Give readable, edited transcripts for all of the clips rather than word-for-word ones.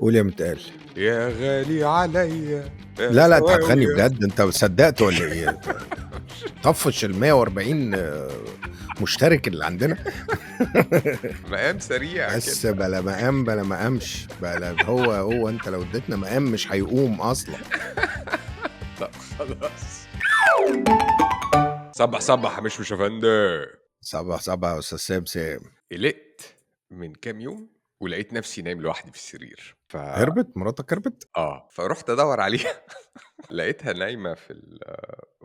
قول يا متقال. يا غالي عليا يا لا لا، انت هتغني سواوي. بجد؟ انت صدقت ولا ايه؟ طفش ال 140 مشترك اللي عندنا. مقام سريع بس كده. بلا مقام بلا مقامش بلا هو انت لو اديتنا مقام مش هيقوم اصلا. لا خلاص. صبح صبح مش يا فندم. صباح صباح يا استاذ سام. قلقت من كام يوم ولقيت نفسي نايم لوحدي في السرير هربت مراتك هربت؟ فرحت ادور عليها. لقيتها نايمه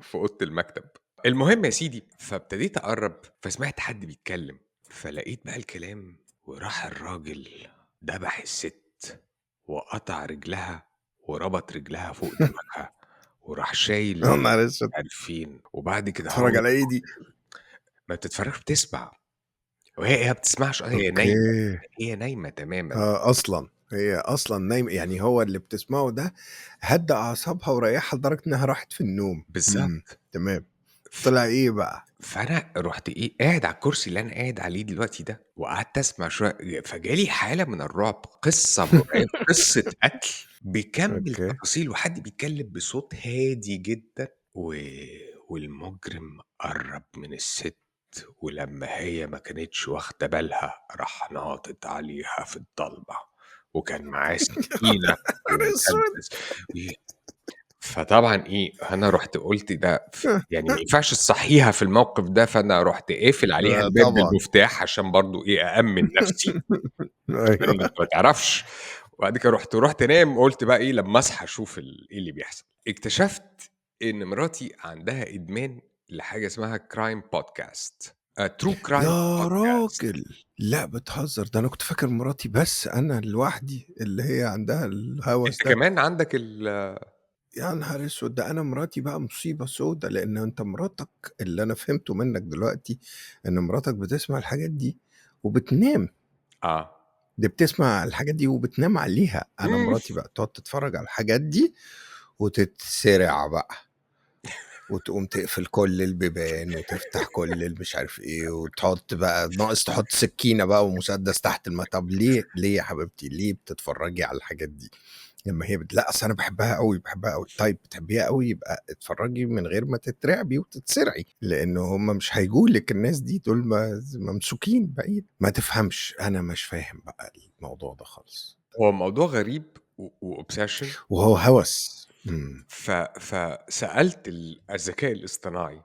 في اوضه المكتب. المهم يا سيدي، فابتديت اقرب فسمعت حد بيتكلم، فلقيت بقى الكلام، وراح الراجل دبح الست وقطع رجلها وربط رجلها فوق دماغها وراح شايل يا نهار اسود، عارفين. وبعد كده اتفرج هو على ايه دي؟ ما بتتفرجش، بتسمع. وهي بتسمعش، هي اوكي. نايمه. هي نايمه تماما. اصلا هي اصلا نايمه، يعني هو اللي بتسمعه ده هدى اعصابها وريحها لدرجه انها راحت في النوم. بالظبط. تمام. طلع ايه بقى؟ فانا رحت قاعد على الكرسي اللي انا قاعد عليه دلوقتي ده، وقعدت اسمع شويه، فجالي حاله من الرعب، قصه مرعبه، قصه قتل بكم اوكي. التفاصيل، وحد بيتكلم بصوت هادي جدا والمجرم قرب من الست، ولما هي ما كانتش واخده بالها راح ناطط عليها في الضلمه، وكان معاه سكينه نهار اسود. ومسدس. فطبعًا أنا رُحت قُلت ده يعني ما ينفعش تصحّيها في الموقف ده، فأنا رُحت قافل عليها الباب طبعا. بالمفتاح عشان برضه أأمِّن نَفْسي، لإن ايوه. أنت ما تعرفش. وبعد كده رُحت نايم، قُلت بقى لمّا أصحى أشوف إيه اللي بيحصل. اكتشفت إن مراتي عندها إدمان لحاجة اسمها crime podcast true crime يا podcast. راجل، لا بتهزر، ده انا كنت فاكر مراتي بس انا لوحدي اللي هي عندها الهوس أنت ده. كمان عندك يا نهار اسود، ده انا مراتي بقى مصيبه سودا، لان انت مراتك اللي انا فهمته منك دلوقتي ان مراتك بتسمع الحاجات دي وبتنام. آه. دي بتسمع الحاجات دي وبتنام عليها. انا إمم. مراتي بقى تقعد تتفرج على الحاجات دي وتتسرع بقى، وتقوم تقفل كل البيبان وتفتح كل مش عارف ايه، وتحط بقى ناقص تحط سكينة بقى ومسدس تحت طب ليه يا حبيبتي ليه بتتفرجي على الحاجات دي؟ لما هي لا اصل انا بحبها قوي بحبها قوي. طيب بتحبيها قوي يبقى اتفرجي من غير ما تترعبي وتتسرعي، لان هم مش هيجولك الناس دي، دول ممسوكين بعيد. ما تفهمش، انا مش فاهم بقى الموضوع ده خالص. هو موضوع غريب وobsession. وهو هوس. فسألت الذكاء الاصطناعي،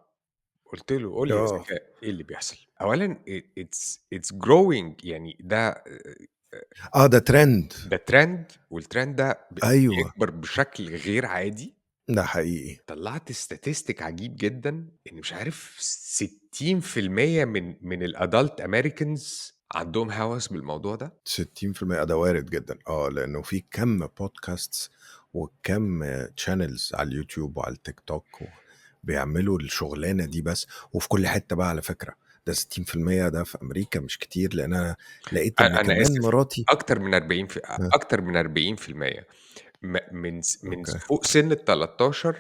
قُلت له: "قُل لي يا اه ذكاء إيه اللي بيحصل؟" أولًا it's growing، يعني اه ده ترند. ده trend، والtrend ده ايوه بيكبر بشكل غير عادي. ده حقيقي. طلّعت statistic عجيب جدًا، إن مش عارف 60% من الadult Americans عندهم هَوَس بالموضوع ده. 60% ده وارد جدًا، لإنه في كَم podcasts وكَم channels على اليوتيوب وعلى التيك توك بيعملوا الشغلانة دي بس، وفي كل حتة بقى على فكرة. ده 60% ده في أمريكا مش كتير، لإن أنا لقيت إن أنا كمان آسف، مراتي أكتر من 40 ها، أكتر من 40%. من أوكي، فوق سن ال13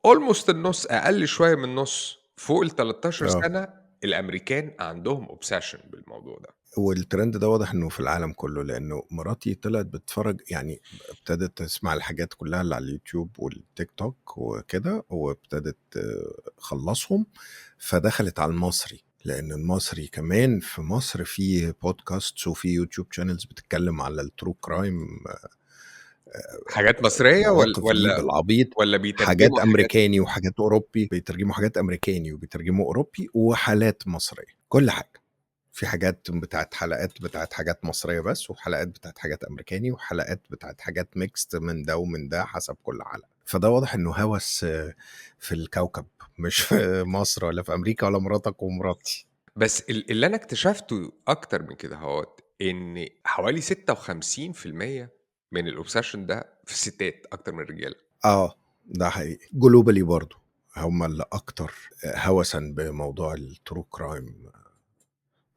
almost النُص، أقل شوية من النُص، فوق ال13 آه، سَنة الأمريكان عندهم obsession بالموضوع ده. والtrend ده واضح إنه في العالم كله، لإنه مراتي طلعت بتتفرج، يعني ابتدت تسمع الحاجات كلها اللي على اليوتيوب والتيك توك وكده، وابتدت خلّصهم، فدخلت على المصري، لإن المصري كمان في مصر فيه podcasts وفيه يوتيوب channels بتتكلم على الtrue crime، حاجات مصرية المواقف دي والّا بالعبيط. حاجات بيترجموا حاجات؟ أمريكاني وحاجات أوروبي، بيترجموا حاجات أمريكاني وبيترجموا أوروبي وحالات مصرية، كل حاجة. في حاجات بتاعة حلقات بتاعة حاجات مصرية بس، وحلقات بتاعة حاجات أمريكاني، وحلقات بتاعة حاجات mixed من ده ومن ده حسب كل حلقة. فده واضح إنه هوس في الكوكب، مش في مصر ولا في أمريكا ولا مراتك ومراتي. بس اللي أنا اكتشفته أكتر من كده أهوّة، إن حوالي 56% من الobsession ده في الستات أكتر من الرجالة. ده حقيقي. globally برضه هم اللي أكتر هوسًا بموضوع الtrue crime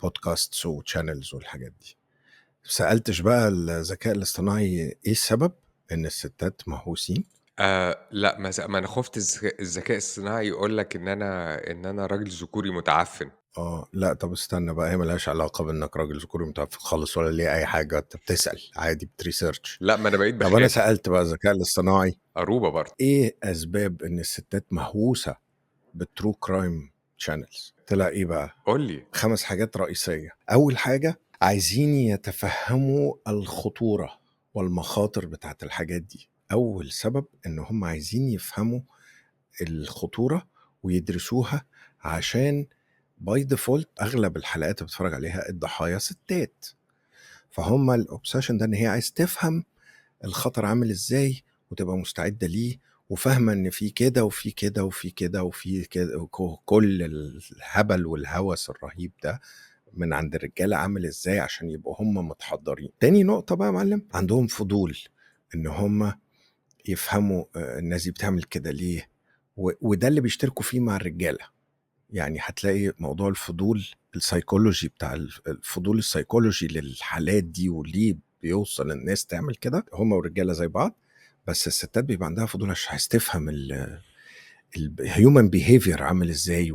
podcasts وchannels والحاجات دي. سألتش بقى الذكاء الاصطناعي إيه السبب إن الستات مهووسين؟ لأ، ما أنا خُفت الذكاء الصناعي يقول لك إن أنا راجل ذكوري متعفِّن. لأ طب استنى بقى، هي ما لهاش علاقة بإنك راجل ذكوري متوفّق خالص ولا ليها أي حاجة، أنت بتسأل عادي بتresearch. لأ، ما أنا بقيت طب أنا باخاف. سألت بقى الذكاء الاصطناعي أروبة برضه. إيه أسباب إن الستات مهووسة بالtrue crime channels؟ طلع إيه بقى؟ قُل لي. 5 حاجات رئيسية. أول حاجة عايزين يتفهّموا الخطورة والمخاطر بتاعة الحاجات دي. أول سبب إن هم عايزين يفهموا الخطورة ويدرسوها عشان by default أغلب الحلقات اللي باتفرّج عليها الضحايا ستات، فهُم الobsession ده إن هي عايزة تفهم الخطر عامل إزاي وتبقى مستعدة ليه، وفاهمة إن في كده وفي كده وفي كده وفي كده كل الهبل والهوس الرهيب ده من عند الرجالة عامل إزاي عشان يبقوا هم متحضّرين. تاني نقطة بقى يا معلم، عندهم فضول إن هم يفهموا الناس دي بتعمل كده ليه، وده اللي بيشتركوا فيه مع الرجالة. يعني هتلاقي موضوع الفضول السيكولوجي بتاع الفضول السيكولوجي للحالات دي وليه بيوصل الناس تعمل كده، هم والرجالة زي بعض، بس الستات بيبقى عندها فضول عشان عايز تفهم الهيومن بيهيفير عامل ازاي،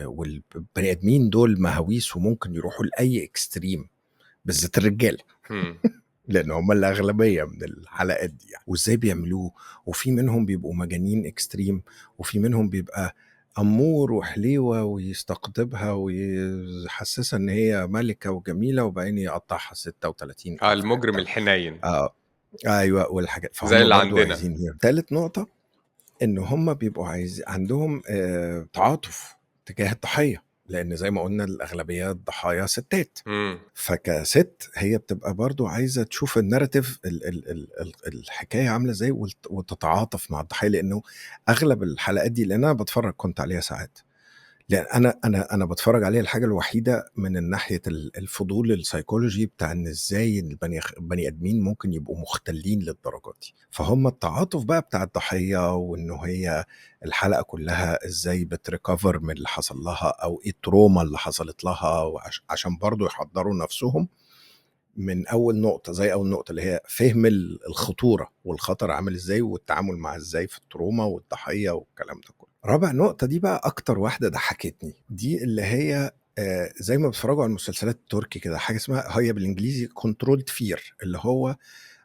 والبني ادمين دول مهاويس وممكن يروحوا لاي اكستريم، بالذات الرجاله إمم. لان هم الاغلبيه من الحلقات دي يعني. وازاي بيعملوه، وفي منهم بيبقوا مجانين اكستريم، وفي منهم بيبقى امور وحليوه ويستقطبها ويحسسها ان هي ملكه وجميله وبعدين يقطعها 36 الف المجرم حته. الحنين. اه ايوه والحاجات، زي فهم اللي برضو عندنا. عايزين هي. تالت نقطه ان هم بيبقوا عندهم تعاطف تجاه الضحيه، لان زي ما قلنا الاغلبيه ضحايا ستات، إمم. فكست هي بتبقى برضو عايزه تشوف الناراتيف الحكايه عامله ازاي وتتعاطف مع الضحيه، لانه اغلب الحلقات دي، لان انا بتفرج كنت عليها ساعات، لأن أنا باتفرّج عليها الحاجة الوحيدة من الناحية الفضول السيكولوجي بتاع إن إزاي البني آدمين ممكن يبقوا مختلين للدرجة دي، فهُم التعاطف بقى بتاع الضحية وإنه هي الحلقة كلّها إزاي بتrecover من اللي حصل لها أو إيه التروما اللي حصلت لها عشان برضه يحضّروا نَفْسهم من أول نقطة، زي أول نقطة اللي هي فهم الخطورة والخطر عامل إزاي والتعامل معاه إزاي في التروما والضحية والكلام ده كله. رابع نقطة دي بقى أكتر واحدة ضحكتني، دي اللي هي زي ما بتتفرجوا على المسلسلات التركي كده، حاجة اسمها هي بالإنجليزي controlled fear، اللي هو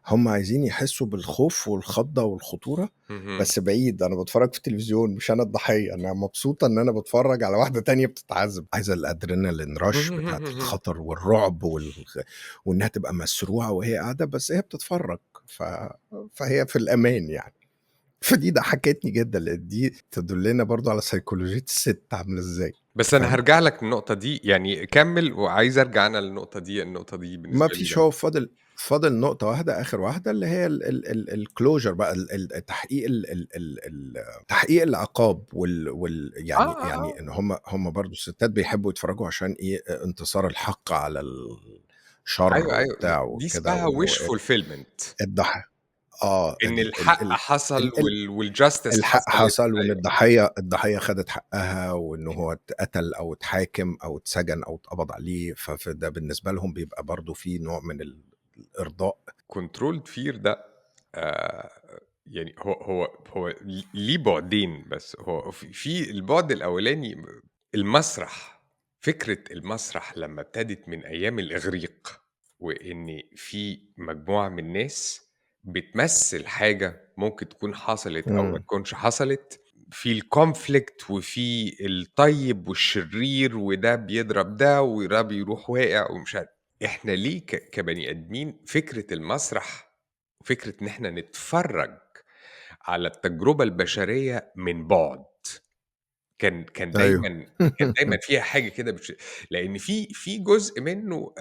هم عايزين يحسوا بالخوف والخضة والخطورة اهم. بس بعيد. أنا باتفرج في التلفزيون مش أنا الضحية، أنا مبسوطة إن أنا باتفرج على واحدة تانية بتتعذب، عايزة الأدرينالين رش بتاعة الخطر والرعب وإنها تبقى مسروعة وهي قاعدة، بس هي بتتفرج فهي في الأمان يعني. فدي ضحكتني جدا لأن دي تدلنا برضو على سيكولوجية الست عاملة إزاي. بس أنا فاهم؟ هارجع لك للنقطة دي، يعني كمّل وعايز أرجع أنا للنقطة دي، النقطة دي ما بالنسبة لي فيش، جامدة. هو فاضل نقطة واحدة، آخر واحدة، اللي هي الclosure بقى، التحقيق تحقيق العقاب يعني آه. إن هم برضه الستات بيحبوا يتفرجوا عشان إيه، انتصار الحق على الشر أيوه، أيوه. وبتاع دي وكده، اسمها وإنه wish fulfillment. الضح إن الحق حصل والjustice الحق حصلت. حصل، وإن أيوه. الضحية خدت حقها، وإنه هو اتقتل أو اتحاكم أو اتسجن أو اتقبض عليه، فده بالنسبة لهم بيبقى برضه في نوع من الإرضاء. controlled fear ده آآ يعني هو ليه بُعدين، بس هو في البُعد الأولاني المسرح. فكرة المسرح لمّا ابتدت من أيام الإغريق، وإن في مجموعة من الناس بتمثّل حاجة ممكن تكون حصلت أو ما إمم. تكونش حصلت، في الconflict وفي الطيب والشرير، وده بيضرب ده وده بيروح واقع ومش عارف. إحنا ليه كبني آدمين فكرة المسرح وفكرة إن إحنا نتفرّج على التجربة البشرية من بُعد، كان أيوه. دايمًا كان دايمًا فيها حاجة كده لإن في جزء منّه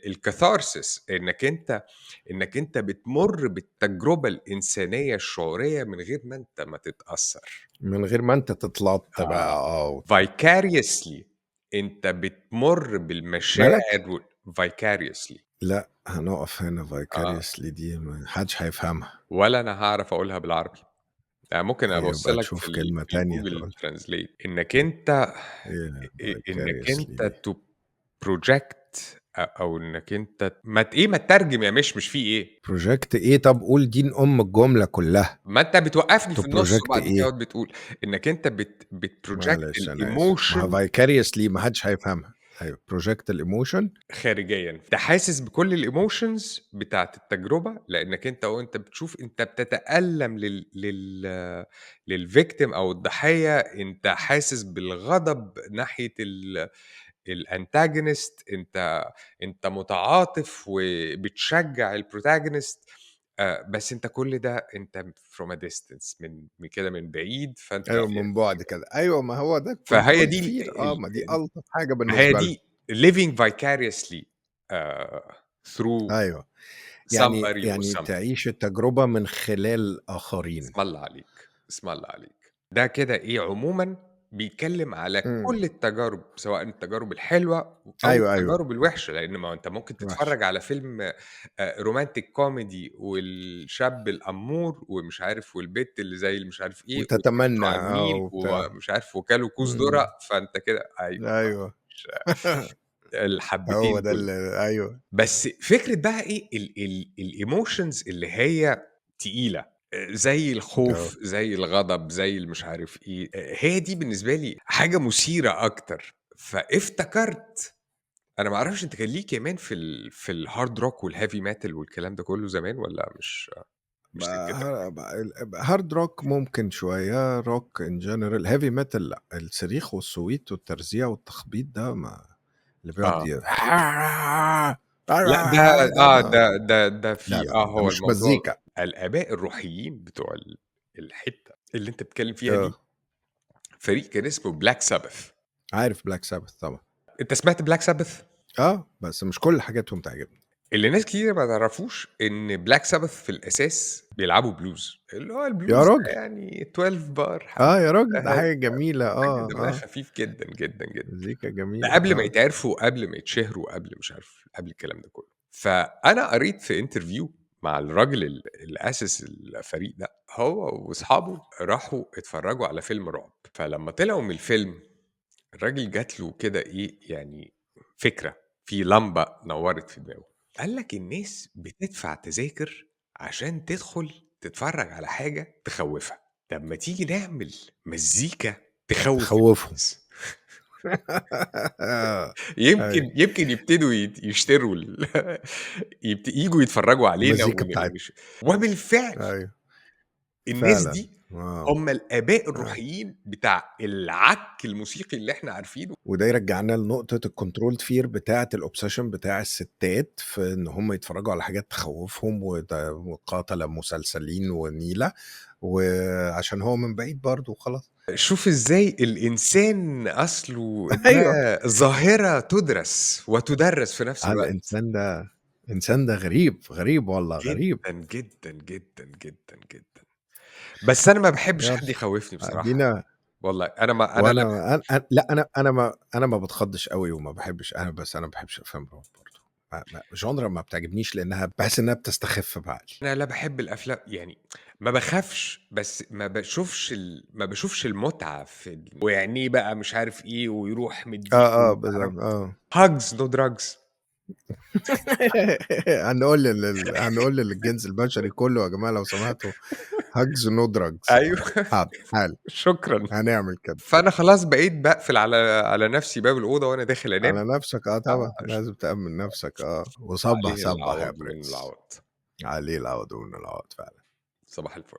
الكاثارسيس، إنّك أنت بتمُر بالتجربة الإنسانية الشعورية من غير ما تتأثّر. من غير ما أنت تتلَط بقى آه. vicariously أنت بتمُر مالك؟ بالمشاعر vicariously. لأ، هنقف هنا، آه. vicariously دي ما حدش هيفهمها، ولا أنا هاعرف أقولها بالعربي. يعني ممكن أبُص يبقى لك تشوف كلمة في تانية الGoogle تقولها. translate إنّك أنت إيه إنّك vicariously أنت دي؟ to project أو إنك أنت ما تترجم يا مش في إيه. project إيه؟ طب قُل دين أم الجملة كلّها. ما أنت بتوقّفني to في النُص project وبعد كده إيه؟ بتقول إنك أنت بتproject معلش أنا آسف. ما هو الemotion vicariously ما حدش هيفهمها. أيوه project الemotion. خارجيًا، أنت حاسس بكل الemotions بتاعة التجربة، لإنك أنت وأنت بتشوف أنت بتتألم للvictim أو الضحية، أنت حاسس بالغضب ناحية الantagonist، أنت متعاطف وبتشجّع الprotagonist، بس أنت كل ده أنت from a distance من كده من بعيد، فأنت أيوه من بُعد كده. أيوه ما هو ده فهي الcontrol دي fear. ما دي ألطف حاجة هي بالنسبة لهم. دي living vicariously through أيوه. somebody or يعني something. تعيش التجربة من خلال آخرين. اسم الله عليك، اسم الله عليك. ده كده إيه، عمومًا بيتكلّم على إمم. كل التجارب، سواء التجارب الحلوة أو أيوه، أيوه. التجارب الوحشة، لإن ما هو أنت ممكن وحشة. تتفرّج على فيلم romantic comedy والشاب الأمور ومش عارف والبت اللي زي اللي مش عارف إيه وتتمنى وتمشوا على النيل وبتاع. ومش عارف وكلوا كوز ذرة، إمم. فأنت كده أيوه أيوه. مش هو الحبّتين ده دول. أيوه. بس فكرة بقى إيه الemotions اللي هي تقيلة، زي آه. الخوف، زي الغضب، زي مش عارف إيه، هي دي بالنسبة لي حاجة مثيرة أكتر، فافتكرت أنا ما أعرفش أنت كان ليك كمان في الhard rock والheavy metal والكلام ده كلّه زمان والّا مش سكتك؟ هارد روك ممكن شوية، روك in general، heavy metal لأ. الصريخ والصويت والترزيع والتخبيط ده ما اللي بيقعد آه. لأ ده لا، في لا، ده هو مش الموضوع مزيكا. الآباء الروحيين بتوع الحتّة اللي أنت بتتكلّم فيها دي، آه. فريق كان اسمه Black Sabbath. عارف Black Sabbath طبعًا. أنت سمعت Black Sabbath؟ بس مش كل حاجاتهم تعجبني. اللي ناس كتيرة ما تعرفوش إن Black Sabbath في الأساس بيلعبوا بلوز، اللي هو يا البلوز راجل! ده يعني 12 بار حاجة يا راجل ده هادية، حاجة جميلة. حاجة دمها خفيف جدًا، جدًا، جدًا. مزيكا ده جميلة. قبل ما يتعرفوا، قبل ما يتشهروا، قبل مش عارف قبل الكلام ده كله. فأنا قريت في interview مع الراجل اللي أسس الفريق ده، هو وأصحابه راحوا اتفرجوا على فيلم رعب، فلمّا طلعوا من الفيلم الراجل جات له كده إيه، يعني فكرة، في لمبة نوّرت في دماغه، قال لك الناس بتدفع تذاكر عشان تدخل تتفرّج على حاجة تخوّفها، طب ما تيجي نعمل مزيكا تخوّف تخوّفهم. الناس. أيوه. يمكن يبتدوا يشتروا ييجوا يتفرّجوا علينا المزيكا بتاعتنا. وبالفعل أيوه. الناس فعلًا. دي هم الآباء آه. الروحيين بتاع العك الموسيقي اللي إحنا عارفينه. وده يرجّعنا لنقطة الcontrolled fear بتاعة الobsession بتاع الستات في إن هم يتفرّجوا على حاجات تخوّفهم وقَتَلة مسلسلين ونيلة، وعشان هو من بعيد برضه وخلاص. شوف إزاي الإنسان أصله أيوه. ده ظاهرة تُدرس وتُدرّس في نفس الوقت. الإنسان ده غريب، غريب والله غريب. جدًا، جدًا، جدًا، جدًا، جدًا. بس أنا ما باحبش يالّا حد يخوّفني بصراحة، أدينا. والله أنا لأ. وأنا لأ أنا ما باتخضّش أوي وما باحبش. بس أنا ما باحبش أفلام الرعب برضه. genre ما بتعجبنيش لإنها باحس إنها بتستخف بعقلي. أنا لا باحب الأفلام يعني ما باخافش، بس ما باشوفش المتعة في وعينيه بقى مش عارف إيه، ويروح مدّيك بالضبط. hugs no drugs. هنقول للجنس البشري كلّه يا جماعة لو سمحتوا hugs no drugs. أيوه حاضر، حالًا. شكرًا. هنعمل كده. فأنا خلاص بقيت باقفل على نفسي باب الأوضة وأنا داخل أنام. على نفسك طبعًا، لازم تأمِّن نفسك. وصبّح، عليه صبّح يا العوض من برنس. العوض. عليه العوض والّا العوض فعلًا. صباح الفل.